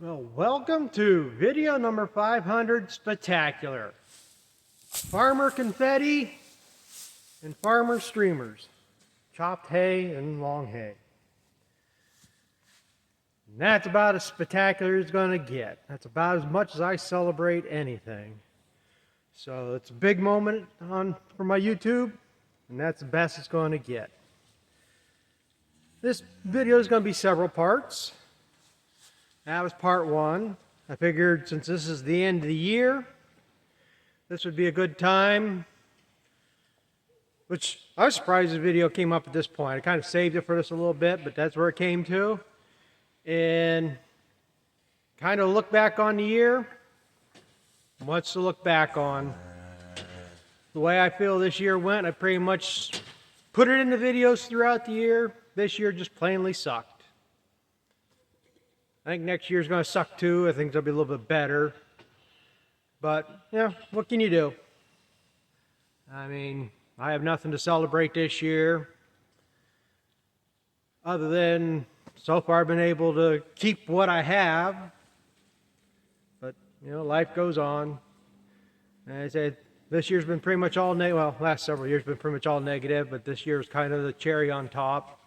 Well, welcome to video number 500 Spectacular. Farmer confetti and farmer streamers. Chopped hay and long hay. And that's about as spectacular as it's going to get. That's about as much as I celebrate anything. So it's a big moment for my YouTube, and that's the best it's going to get. This video is going to be several parts. That was part one. I figured since this is the end of the year, this would be a good time. Which I was surprised the video came up at this point. I kind of saved it for this a little bit, but that's where it came to. And kind of look back on the year. What's to look back on? The way I feel this year went, I pretty much put it in the videos throughout the year. This year just plainly sucked. I think next year's going to suck too. I think it'll be a little bit better. But, yeah, what can you do? I mean, I have nothing to celebrate this year. Other than, so far I've been able to keep what I have. But, you know, life goes on. And I said, this year's been pretty much all negative. Well, last several years been pretty much all negative, but this year's kind of the cherry on top.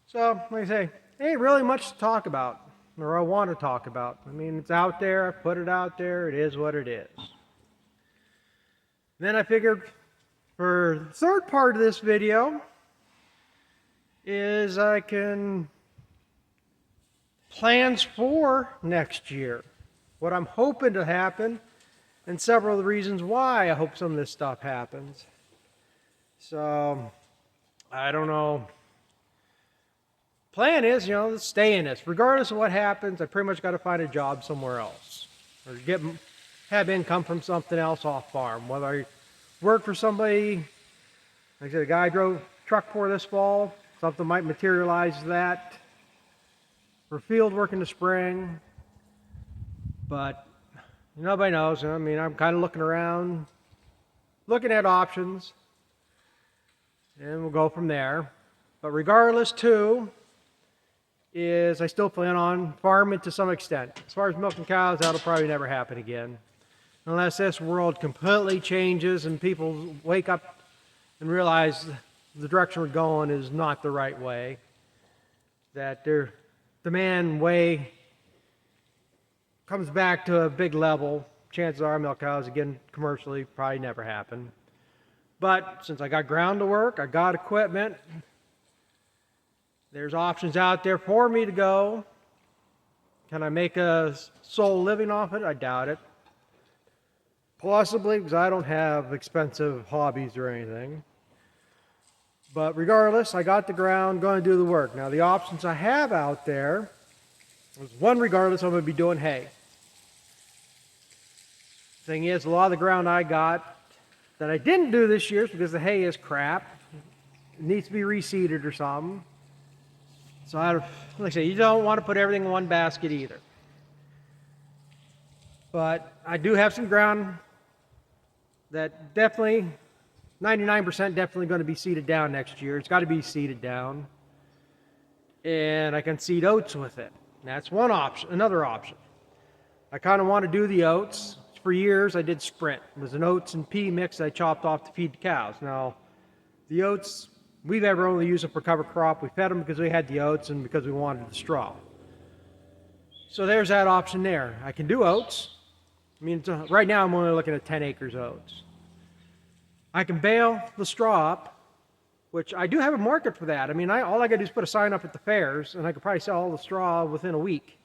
So, like I say, ain't really much to talk about. Or I want to talk about. I mean, it's out there, I put it out there, it is what it is. Then I figured for the third part of this video is I can plans for next year. What I'm hoping to happen and several of the reasons why I hope some of this stuff happens. So, I don't know. Plan is, you know, to stay in this. Regardless of what happens, I pretty much got to find a job somewhere else. Or have income from something else off farm. Whether I work for somebody, like I said, a guy drove truck for this fall, something might materialize that. For field work in the spring. But nobody knows. I mean, I'm kind of looking around, looking at options. And we'll go from there. But regardless, too, is I still plan on farming to some extent. As far as milking cows, that'll probably never happen again. Unless this world completely changes and people wake up and realize the direction we're going is not the right way. That their demand way comes back to a big level. Chances are milk cows, again, commercially, probably never happen. But since I got ground to work, I got equipment, there's options out there for me to go. Can I make a sole living off it? I doubt it. Possibly, because I don't have expensive hobbies or anything. But regardless, I got the ground, going to do the work. Now, the options I have out there is one, regardless, I'm going to be doing hay. Thing is, a lot of the ground I got that I didn't do this year is because the hay is crap. It needs to be reseeded or something. So, like I say, you don't want to put everything in one basket either. But I do have some ground that definitely, 99% definitely going to be seeded down next year. It's got to be seeded down. And I can seed oats with it. And that's one option, another option. I kind of want to do the oats. For years, I did Sprint. It was an oats and pea mix I chopped off to feed the cows. Now, the oats, we've ever only used them for cover crop. We fed them because we had the oats and because we wanted the straw. So there's that option there. I can do oats. I mean, right now I'm only looking at 10 acres of oats. I can bale the straw up, which I do have a market for that. I mean, all I got to do is put a sign up at the fairs, and I could probably sell all the straw within a week.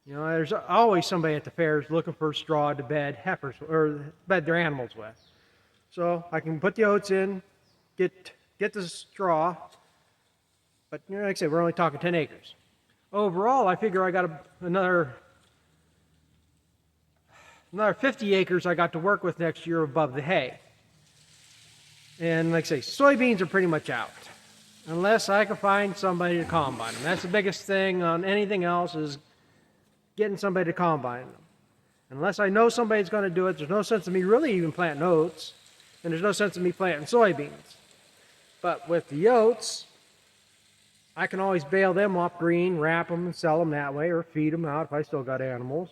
You know, there's always somebody at the fairs looking for straw to bed heifers or bed their animals with. So I can put the oats in, get the straw, but you know, like I said, we're only talking 10 acres. Overall, I figure I got another 50 acres I got to work with next year above the hay. And like I say, soybeans are pretty much out. Unless I can find somebody to combine them. That's the biggest thing on anything else is getting somebody to combine them. Unless I know somebody's going to do it, there's no sense of me really even planting oats. And there's no sense of me planting soybeans. But with the oats, I can always bale them off green, wrap them and sell them that way, or feed them out if I still got animals.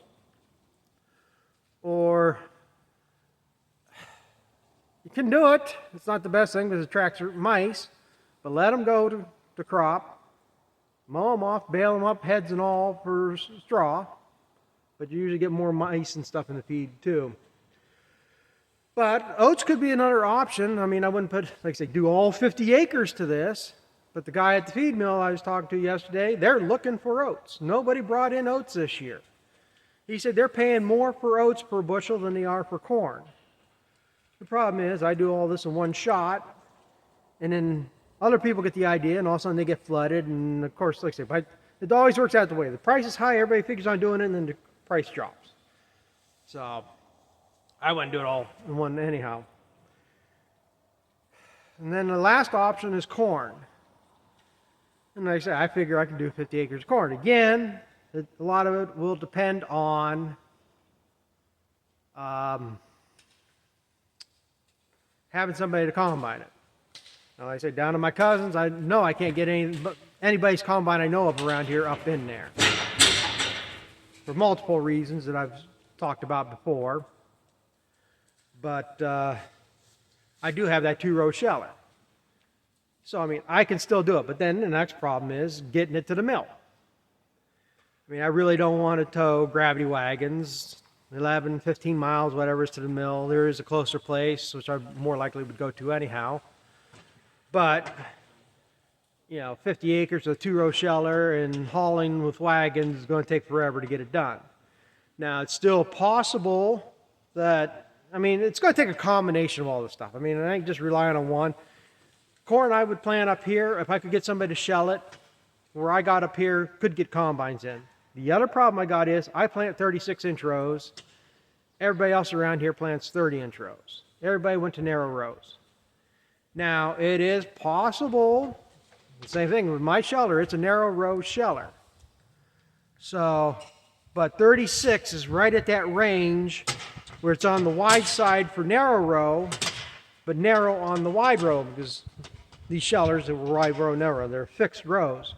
Or you can do it. It's not the best thing because it attracts mice, but let them go to crop. Mow them off, bale them up, heads and all for straw. But you usually get more mice and stuff in the feed too. But oats could be another option. I mean, I wouldn't put, like I say, do all 50 acres to this. But the guy at the feed mill I was talking to yesterday, they're looking for oats. Nobody brought in oats this year. He said they're paying more for oats per bushel than they are for corn. The problem is I do all this in one shot, and then other people get the idea, and all of a sudden they get flooded. And of course, like I say, it always works out the way. The price is high, everybody figures on doing it, and then the price drops. So I wouldn't do it all in one anyhow. And then the last option is corn. And like I say, I figure I can do 50 acres of corn. Again, a lot of it will depend on having somebody to combine it. Now, like I say, down to my cousins, I know I can't get anybody's combine I know of around here up in there. For multiple reasons that I've talked about before. But I do have that 2-row sheller. So, I mean, I can still do it. But then the next problem is getting it to the mill. I mean, I really don't want to tow gravity wagons 11, 15 miles, whatever is to the mill. There is a closer place, which I more likely would go to anyhow. But, you know, 50 acres of 2-row sheller and hauling with wagons is going to take forever to get it done. Now, it's still possible that, I mean, it's going to take a combination of all this stuff. I mean, I ain't just relying on one. Corn I would plant up here. If I could get somebody to shell it, where I got up here, could get combines in. The other problem I got is I plant 36-inch rows. Everybody else around here plants 30-inch rows. Everybody went to narrow rows. Now, it is possible, the same thing with my sheller, it's a narrow row sheller. So, but 36 is right at that range where it's on the wide side for narrow row, but narrow on the wide row, because these shellers are wide row, narrow, they're fixed rows.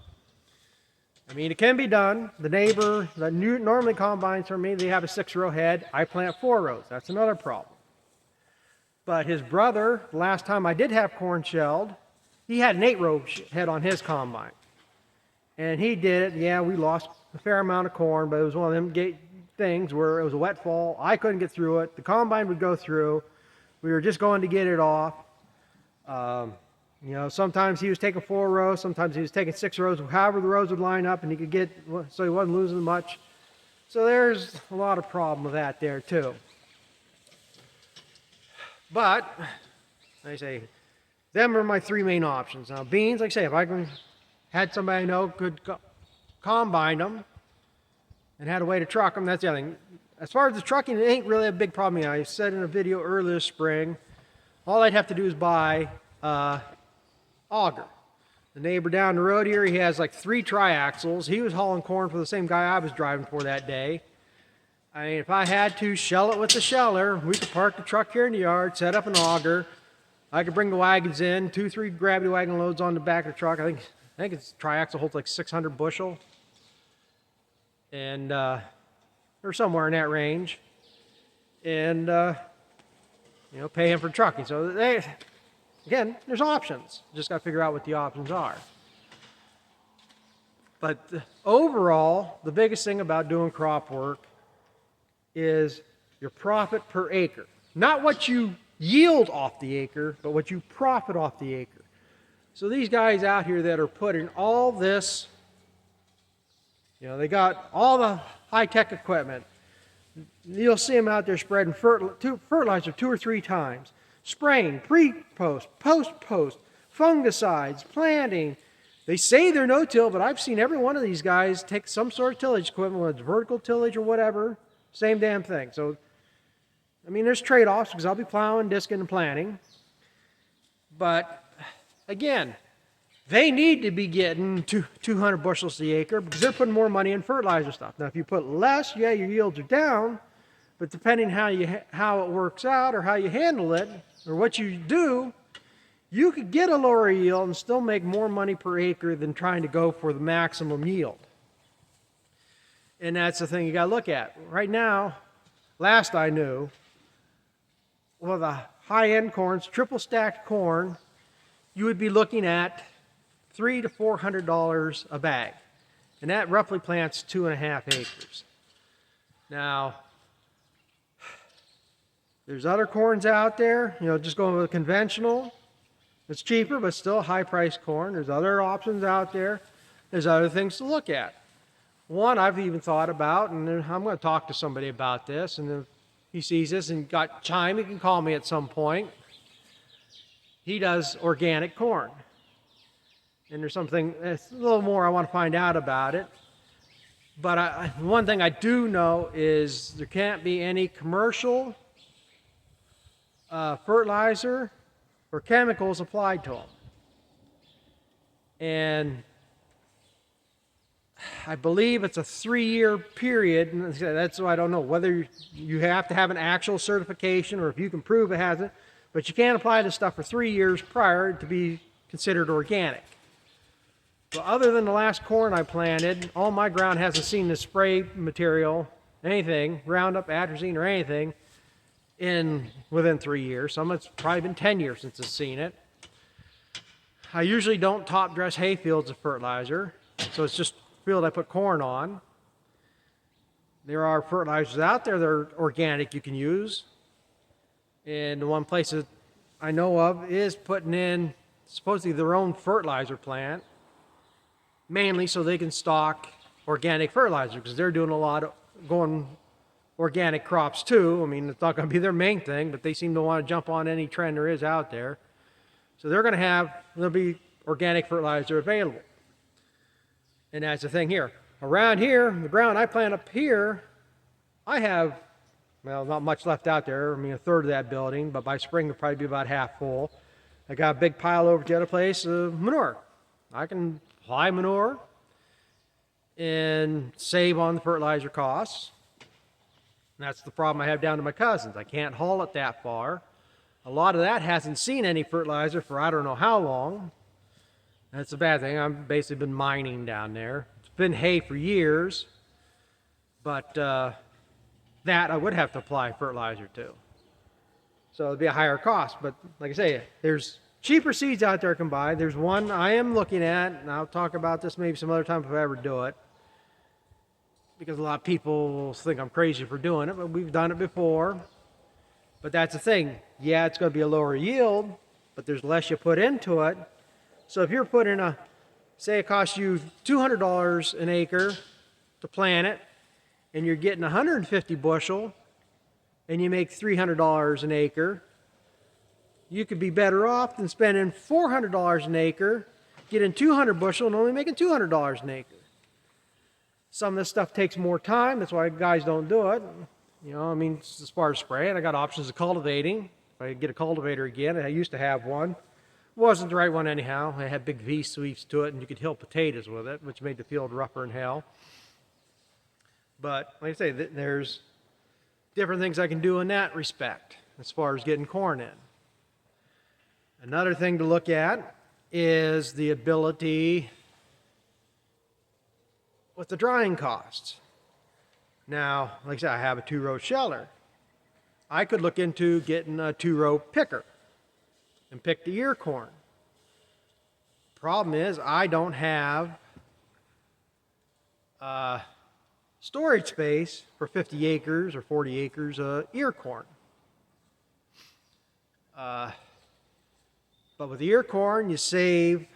I mean, it can be done. The neighbor that normally combines for me, they have a 6-row head. I plant 4 rows. That's another problem. But his brother, the last time I did have corn shelled, he had an 8-row head on his combine. And he did it. Yeah, we lost a fair amount of corn, but it was one of them things where it was a wet fall. I couldn't get through it. The combine would go through. We were just going to get it off. You know, sometimes he was taking 4 rows, sometimes he was taking 6 rows, however the rows would line up, and he could get, so he wasn't losing much. So there's a lot of problem with that there too. But, like I say, them are my 3 main options. Now beans, like I say, if I had somebody I know could combine them and had a way to truck them, that's the other thing. As far as the trucking, it ain't really a big problem. I said in a video earlier this spring, all I'd have to do is buy auger. The neighbor down the road here, he has like 3 triaxles. He was hauling corn for the same guy I was driving for that day. I mean, if I had to shell it with the sheller, we could park the truck here in the yard, set up an auger. I could bring the wagons in, 2, 3 gravity wagon loads on the back of the truck. I think it's triaxle holds like 600 bushel. And, or somewhere in that range. And, you know, pay him for trucking. So again, there's options. Just got to figure out what the options are. But overall, the biggest thing about doing crop work is your profit per acre. Not what you yield off the acre, but what you profit off the acre. So these guys out here that are putting all this, you know, they got all the high-tech equipment. You'll see them out there spreading fertilizer 2 or 3 times. Spraying, pre-post, post-post, fungicides, planting. They say they're no-till, but I've seen every one of these guys take some sort of tillage equipment, whether it's vertical tillage or whatever, same damn thing. So, I mean, there's trade-offs because I'll be plowing, disking, and planting. But, again, they need to be getting 200 bushels the acre because they're putting more money in fertilizer stuff. Now, if you put less, yeah, your yields are down, but depending how it works out or how you handle it or what you do, you could get a lower yield and still make more money per acre than trying to go for the maximum yield. And that's the thing you got to look at. Right now, last I knew, well, the high-end corns, triple stacked corn, you would be looking at $300 to $400 a bag. And that roughly plants 2.5 acres. Now, there's other corns out there, just going with conventional. It's cheaper, but still high-priced corn. There's other options out there. There's other things to look at. One I've even thought about, and I'm going to talk to somebody about this, and if he sees this and got chime, he can call me at some point. He does organic corn. And there's something, it's a little more I want to find out about it. But one thing I do know is there can't be any commercial fertilizer or chemicals applied to them. And I believe it's a 3-year period, and that's why I don't know whether you have to have an actual certification or if you can prove it hasn't, but you can't apply this stuff for 3 years prior to be considered organic. But other than the last corn I planted, all my ground hasn't seen the spray material, anything, Roundup, atrazine, or anything, within 3 years. Some it's probably been 10 years since I've seen it. I usually don't top dress hay fields with fertilizer, so it's just field I put corn on. There are fertilizers out there that are organic you can use. And the one place that I know of is putting in supposedly their own fertilizer plant, mainly so they can stock organic fertilizer, because they're doing a lot of going organic crops too. I mean, it's not going to be their main thing, but they seem to want to jump on any trend there is out there. So there'll be organic fertilizer available. And that's the thing here. Around here, the ground I plant up here, I have, well, not much left out there. I mean, a third of that building, but by spring it'll probably be about half full. I got a big pile over to the other place of manure. I can apply manure and save on the fertilizer costs. And that's the problem I have down to my cousins. I can't haul it that far. A lot of that hasn't seen any fertilizer for I don't know how long. That's a bad thing. I've basically been mining down there. It's been hay for years, but that I would have to apply fertilizer to. So it'd be a higher cost. But like I say, there's cheaper seeds out there I can buy. There's one I am looking at, and I'll talk about this maybe some other time if I ever do it, because a lot of people think I'm crazy for doing it, but we've done it before. But that's the thing. Yeah, it's going to be a lower yield, but there's less you put into it. So if you're putting say it costs you $200 an acre to plant it, and you're getting 150 bushel, and you make $300 an acre, you could be better off than spending $400 an acre, getting 200 bushel, and only making $200 an acre. Some of this stuff takes more time. That's why guys don't do it. I mean, as far as spraying, I got options of cultivating. If I get a cultivator again, I used to have one. Wasn't the right one anyhow. It had big V sweeps to it, and you could hill potatoes with it, which made the field rougher than hell. But like I say, there's different things I can do in that respect as far as getting corn in. Another thing to look at is the ability with the drying costs. Now, like I said, I have a 2-row sheller. I could look into getting a 2-row picker and pick the ear corn. Problem is, I don't have storage space for 50 acres or 40 acres of ear corn. But with the ear corn, you save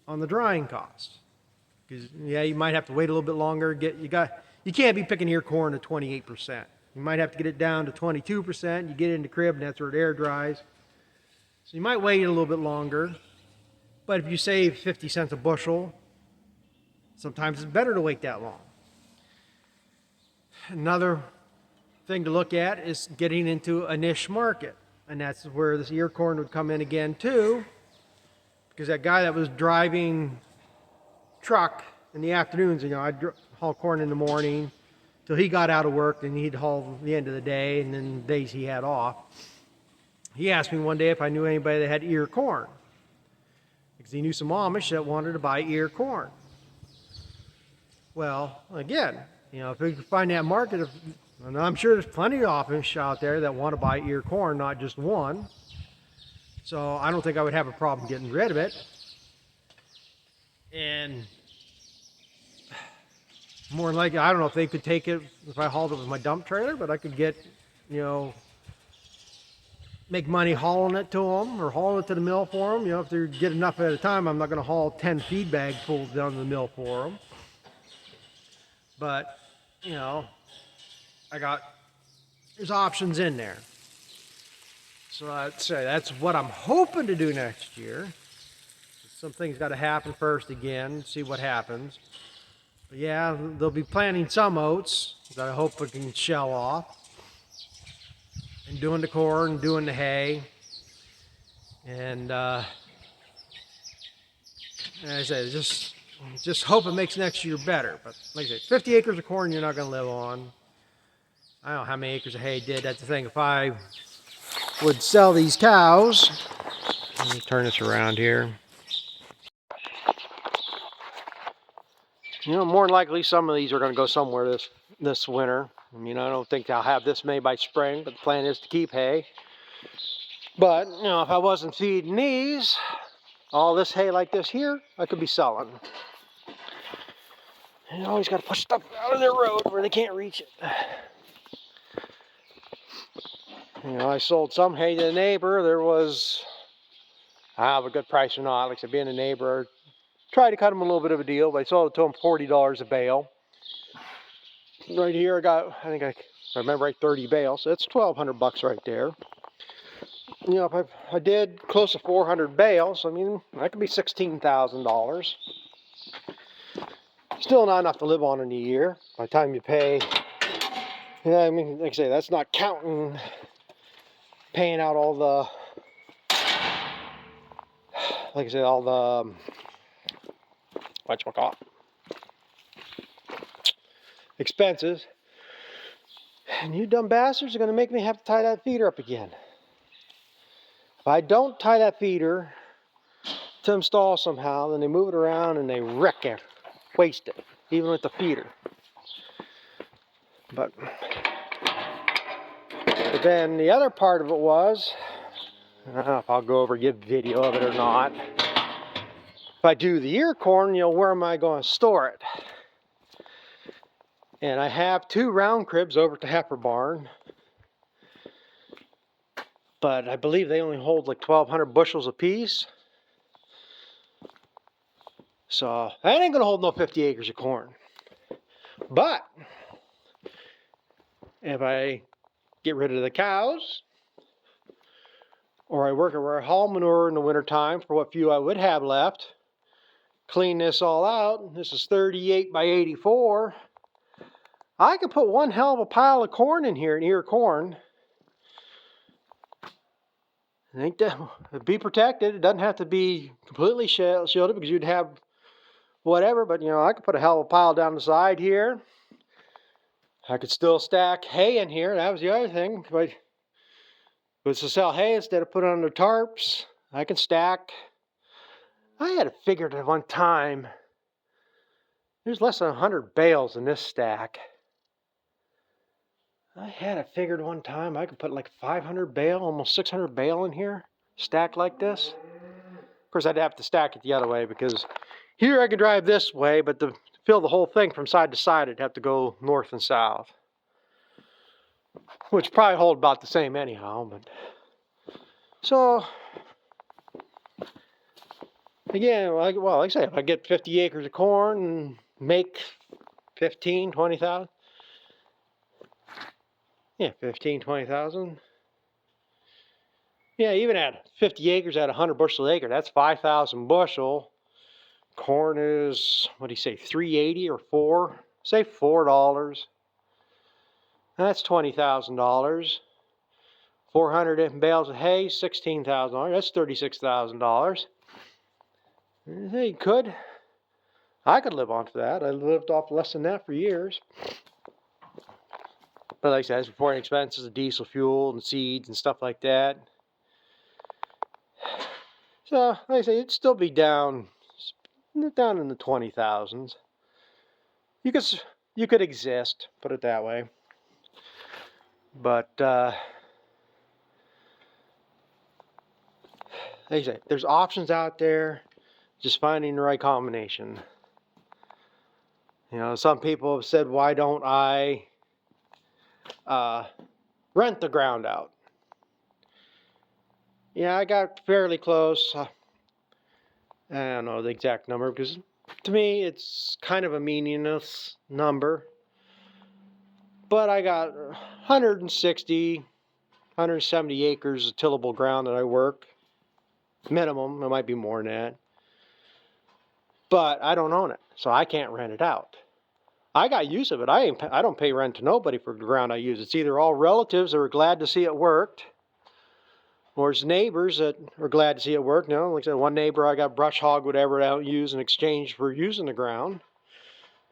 on the drying costs. Because yeah, you might have to wait a little bit longer. You can't be picking ear corn at 28%. You might have to get it down to 22%. You get it in the crib, and that's where it air dries. So you might wait a little bit longer. But if you save 50 cents a bushel, sometimes it's better to wait that long. Another thing to look at is getting into a niche market. And that's where this ear corn would come in again too. Because that guy that was driving truck in the afternoons, I'd haul corn in the morning till he got out of work, and he'd haul the end of the day, and then the days he had off, he asked me one day if I knew anybody that had ear corn, because he knew some Amish that wanted to buy ear corn. Well, again, if we could find that market, and I'm sure there's plenty of Amish out there that want to buy ear corn, not just one. So I don't think I would have a problem getting rid of it. And more than likely, I don't know if they could take it if I hauled it with my dump trailer, but I could get, make money hauling it to them or hauling it to the mill for them. If they get enough at a time, I'm not going to haul 10 feed bag fulls down to the mill for them. But, there's options in there. So I'd say that's what I'm hoping to do next year. Some things got to happen first again, see what happens. But yeah, they'll be planting some oats that I hope I can shell off. And doing the corn, doing the hay. And as I said, just hope it makes next year better. But like I said, 50 acres of corn you're not going to live on. I don't know how many acres of hay did. That's the thing. If I would sell these cows, let me turn this around here. More than likely some of these are going to go somewhere this winter. I don't think I'll have this many by spring, but the plan is to keep hay. But, if I wasn't feeding these, all this hay like this here, I could be selling. And you always got to push stuff out of their road where they can't reach it. I sold some hay to a neighbor. There was, I have a good price or not. Like I said, being a neighbor, tried to cut him a little bit of a deal, but I sold it to him $40 a bale. Right here, I got, I think I remember right, 30 bales. So that's $1,200 right there. If I did close to 400 bales, that could be $16,000. Still not enough to live on in a year. By the time you pay, like I say, that's not counting paying out all the, like I said, all the, whatchamacallit, expenses. And you dumb bastards are going to make me have to tie that feeder up again. If I don't tie that feeder to install somehow, then they move it around and they wreck it, waste it, even with the feeder. But then the other part of it was, I don't know if I'll go over and give video of it or not. If I do the ear corn, where am I going to store it? And I have 2 round cribs over at the heifer barn. But I believe they only hold like 1,200 bushels apiece. So that ain't going to hold no 50 acres of corn. But if I get rid of the cows, or I work it where I haul manure in the wintertime for what few I would have left, clean this all out, this is 38 by 84, I could put one hell of a pile of corn in here, an ear corn. It'd be protected. It doesn't have to be completely shielded because you'd have whatever, but I could put a hell of a pile down the side here. I could still stack hay in here. That was the other thing. If I was to sell hay instead of put it under tarps, I can stack. I had it figured at one time. There's less than 100 bales in this stack. I had it figured one time I could put like 500 bale, almost 600 bale in here, stacked like this. Of course, I'd have to stack it the other way because here I could drive this way, but to fill the whole thing from side to side, I'd have to go north and south. Which probably hold about the same anyhow, but so again, like I say, if I get 50 acres of corn and make 15, 20,000, yeah, 15, 20,000. Yeah, even at 50 acres at 100 bushel an acre, that's 5,000 bushel. Corn is, what do you say, 380 or 4? Say $4. That's $20,000. 400 bales of hay, $16,000. That's $36,000. You could. I could live off that. I lived off less than that for years. But like I said, it's before any expenses of diesel fuel and seeds and stuff like that. So, like I say, it'd still be down in the 20,000s. You could exist, put it that way. But like I say, there's options out there. Just finding the right combination. You know, some people have said, why don't I rent the ground out? Yeah, I got fairly close. I don't know the exact number because to me it's kind of a meaningless number. But I got 160, 170 acres of tillable ground that I work. Minimum, it might be more than that. But I don't own it, so I can't rent it out. I got use of it. I don't pay rent to nobody for the ground I use. It's either all relatives that are glad to see it worked, or it's neighbors that are glad to see it work. You know, like I said, one neighbor I got brush hog whatever I don't use in exchange for using the ground.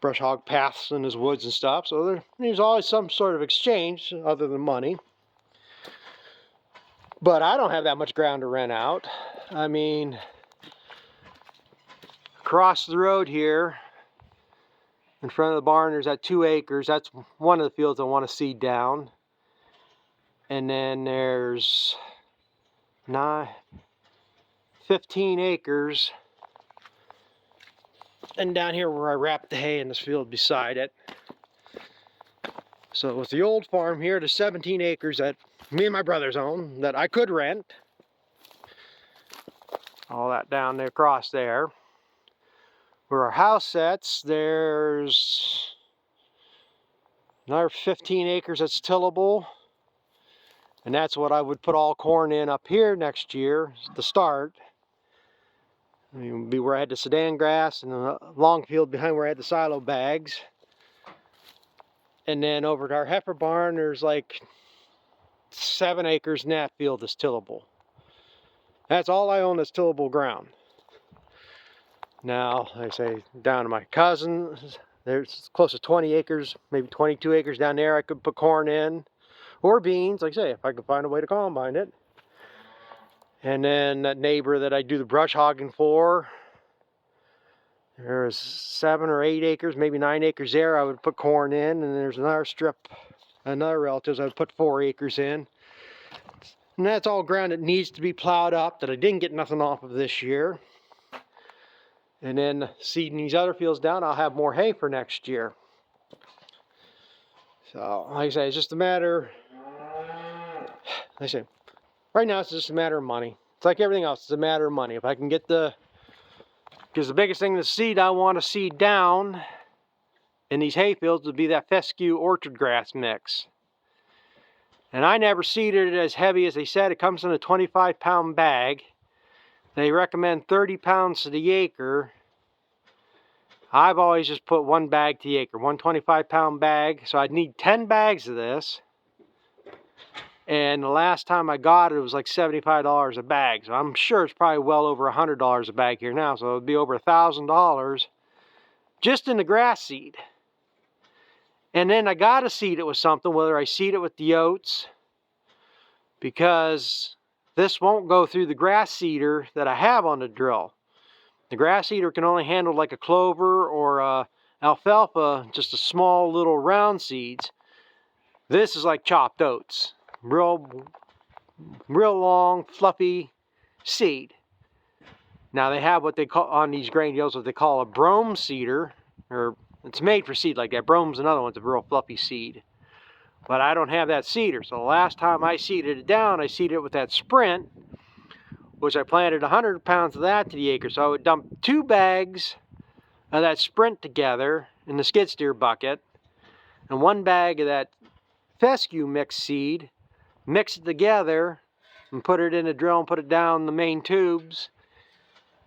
Brush hog paths in his woods and stuff. So there's always some sort of exchange other than money. But I don't have that much ground to rent out. I mean, across the road here, in front of the barn, there's that 2 acres. That's one of the fields I want to seed down. And then there's 15 acres. And down here where I wrap the hay in this field beside it. So with the old farm here, there's 17 acres that me and my brothers own that I could rent. All that down there across there. Where our house sits, there's another 15 acres that's tillable. And that's what I would put all corn in up here next year to start. I mean, it would be where I had the Sudan grass and the long field behind where I had the silo bags. And then over at our heifer barn, there's like 7 acres in that field that's tillable. That's all I own that's tillable ground. Now, like I say, down to my cousins, there's close to 20 acres, maybe 22 acres down there I could put corn in. Or beans, like I say, if I could find a way to combine it. And then that neighbor that I do the brush hogging for, there's 7 or 8 acres, maybe 9 acres there I would put corn in. And there's another strip, another relatives I would put 4 acres in. And that's all ground that needs to be plowed up that I didn't get nothing off of this year. And then seeding these other fields down, I'll have more hay for next year. So, like I say, it's just a matter, like I say, right now it's just a matter of money. It's like everything else, it's a matter of money. If I can get because the biggest thing to seed I want to seed down in these hay fields would be that fescue orchard grass mix. And I never seeded it as heavy as they said. It comes in a 25-pound bag. They recommend 30 pounds to the acre. I've always just put 1 bag to the acre, 1 25-pound bag. So I'd need 10 bags of this. And the last time I got it, it was like $75 a bag. So I'm sure it's probably well over $100 a bag here now. So it would be over $1,000 just in the grass seed. And then I got to seed it with something, whether I seed it with the oats, because this won't go through the grass seeder that I have on the drill. The grass seeder can only handle like a clover or alfalfa, just a small little round seeds. This is like chopped oats. Real long, fluffy seed. Now they have what they call, on these grain deals, what they call a brome seeder, or it's made for seed like that. Brome's another one, it's a real fluffy seed. But I don't have that seeder, so the last time I seeded it down, I seeded it with that Sprint, which I planted 100 pounds of that to the acre. So I would dump 2 bags of that Sprint together in the skid steer bucket, and 1 bag of that fescue mixed seed, mix it together, and put it in a drill and put it down the main tubes.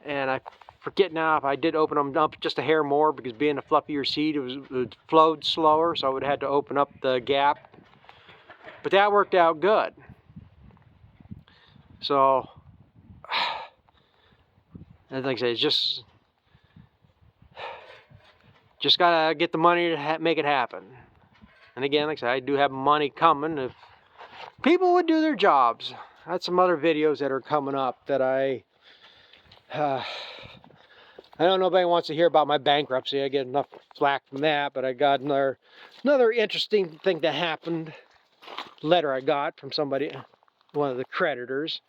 And I forget now if I did open them up just a hair more, because being a fluffier seed, it flowed slower, so I would have had to open up the gap. But that worked out good. So, like I say, it's just gotta get the money to make it happen. And again, like I said, I do have money coming if people would do their jobs. I had some other videos that are coming up that I I know nobody wants to hear about my bankruptcy. I get enough flack from that, but I got another interesting thing that happened. Letter I got from somebody, one of the creditors.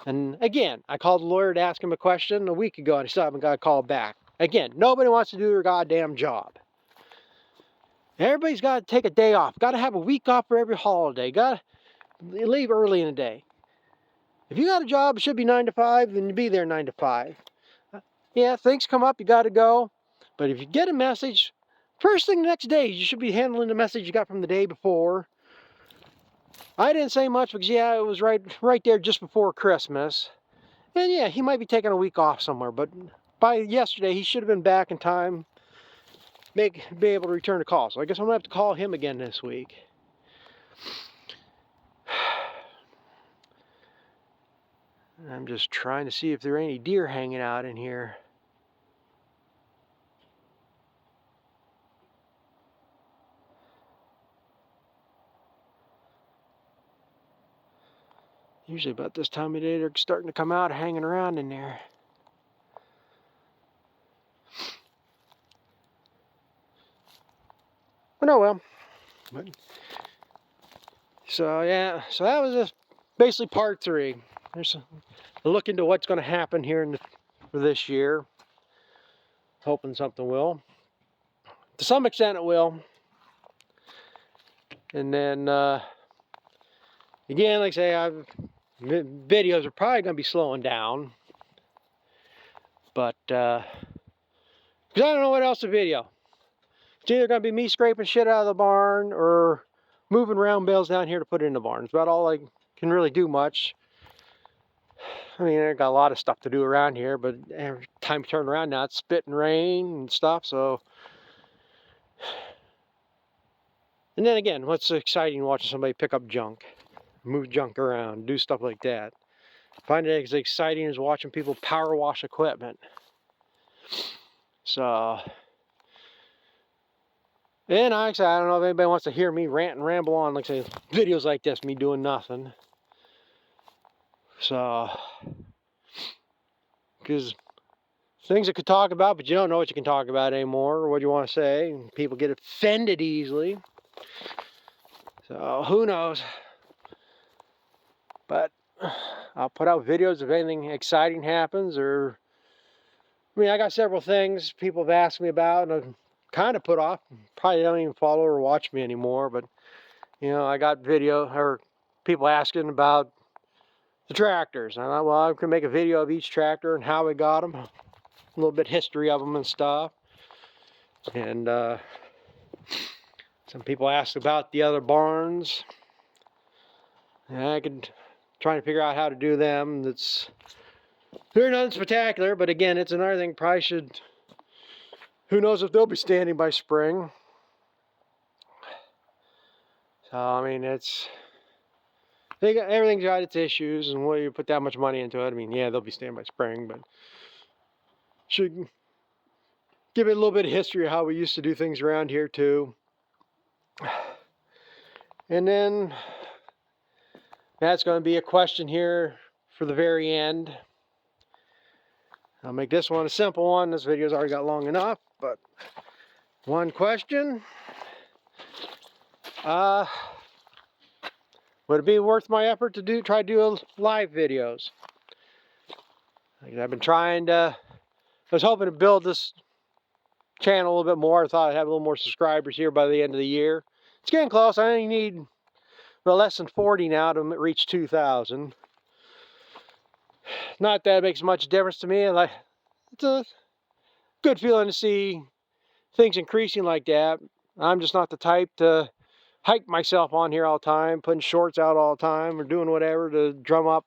And again, I called the lawyer to ask him a question a week ago, and I still haven't got a call back. Again, nobody wants to do their goddamn job. Everybody's got to take a day off. Got to have a week off for every holiday. Got to leave early in the day. If you got a job, it should be 9 to 5, then you be there 9 to 5. Yeah, things come up, you got to go. But if you get a message, first thing the next day, you should be handling the message you got from the day before. I didn't say much because, yeah, it was right there just before Christmas. And yeah, he might be taking a week off somewhere, but by yesterday, he should have been back in time, be able to return a call. So I guess I'm going to have to call him again this week. I'm just trying to see if there are any deer hanging out in here. Usually about this time of day, they're starting to come out, hanging around in there. But oh well. So yeah, so that was just basically part 3. There's a look into what's going to happen here for this year. Hoping something will. To some extent it will. And then, again, like I say, videos are probably going to be slowing down. But, because I don't know what else to video. It's either going to be me scraping shit out of the barn or moving round bales down here to put in the barn. It's about all I can really do much. I mean, I got a lot of stuff to do around here, but every time you turn around now, it's spitting rain and stuff, so. And then again, what's exciting watching somebody pick up junk, move junk around, do stuff like that. I find it as exciting as watching people power wash equipment. So, and like I said, I don't know if anybody wants to hear me rant and ramble on, like say, videos like this, me doing nothing. So, because things I could talk about, but you don't know what you can talk about anymore, or what you want to say, and people get offended easily. So, who knows? But I'll put out videos if anything exciting happens, or, I mean, I got several things people have asked me about, and I've kind of put off. Probably don't even follow or watch me anymore, but, you know, I got video, or people asking about the tractors. And I thought, well, I can make a video of each tractor and how we got them, a little bit history of them and stuff. And some people asked about the other barns. And I could try to figure out how to do them. They're nothing spectacular, but again, it's another thing. Probably should. Who knows if they'll be standing by spring? So I mean, everything's got its issues, and when you put that much money into it, I mean, yeah, they'll be standing by spring, but should give it a little bit of history of how we used to do things around here too. And then that's going to be a question here for the very end. I'll make this one a simple one. This video's already got long enough, but one question. Would it be worth my effort to try to do live videos? I've been trying to, I was hoping to build this channel a little bit more. I thought I'd have a little more subscribers here by the end of the year. It's getting close. I only need, well, less than 40 now to reach 2,000. Not that it makes much difference to me. It's a good feeling to see things increasing like that. I'm just not the type to hype myself on here all the time, putting shorts out all the time, or doing whatever to drum up.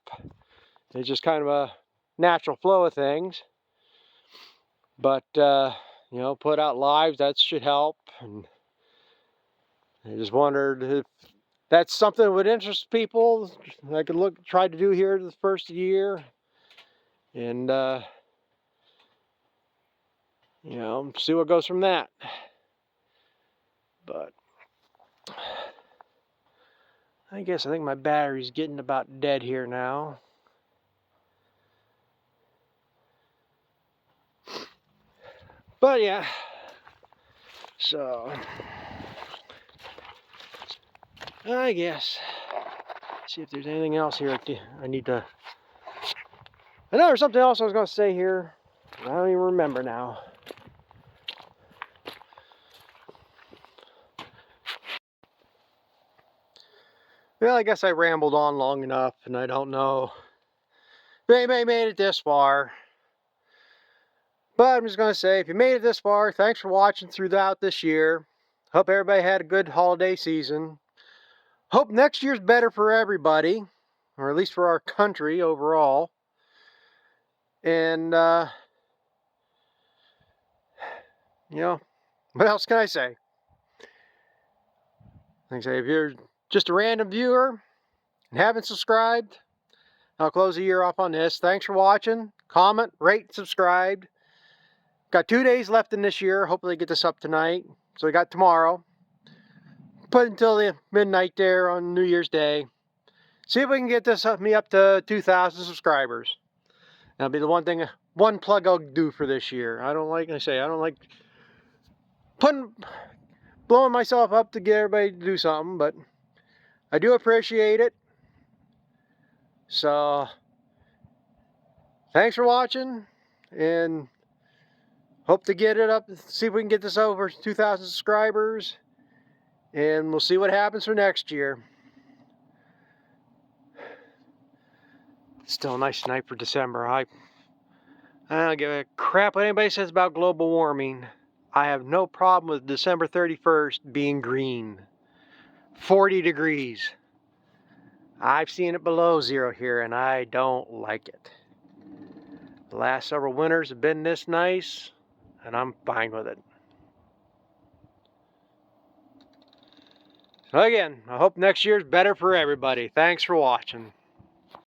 It's just kind of a natural flow of things. But, you know, put out lives, that should help. And I just wondered if that's something that would interest people. I could try to do here the first year. And, you know, see what goes from that. But I think my battery's getting about dead here now. But yeah, so I guess see if there's anything else here I need to. I know there's something else I was going to say here. I don't even remember now. Well, I guess I rambled on long enough, and I don't know if anybody made it this far. But I'm just going to say, if you made it this far, thanks for watching throughout this year. Hope everybody had a good holiday season. Hope next year's better for everybody, or at least for our country overall. And, you know, what else can I say? Like I say, if you're just a random viewer and haven't subscribed, I'll close the year off on this. Thanks for watching. Comment, rate, subscribe. Got 2 days left in this year. Hopefully get this up tonight. So we got tomorrow. Put until the midnight there on New Year's Day. See if we can get this up to 2,000 subscribers. That'll be the one plug I'll do for this year. I don't like blowing myself up to get everybody to do something, but I do appreciate it. So, thanks for watching, and hope to get it up, see if we can get this over 2,000 subscribers, and we'll see what happens for next year. Still a nice night for December. I don't give a crap what anybody says about global warming. I have no problem with December 31st being green. 40 degrees. I've seen it below zero here, and I don't like it. The last several winters have been this nice, and I'm fine with it. So again, I hope next year's better for everybody. Thanks for watching.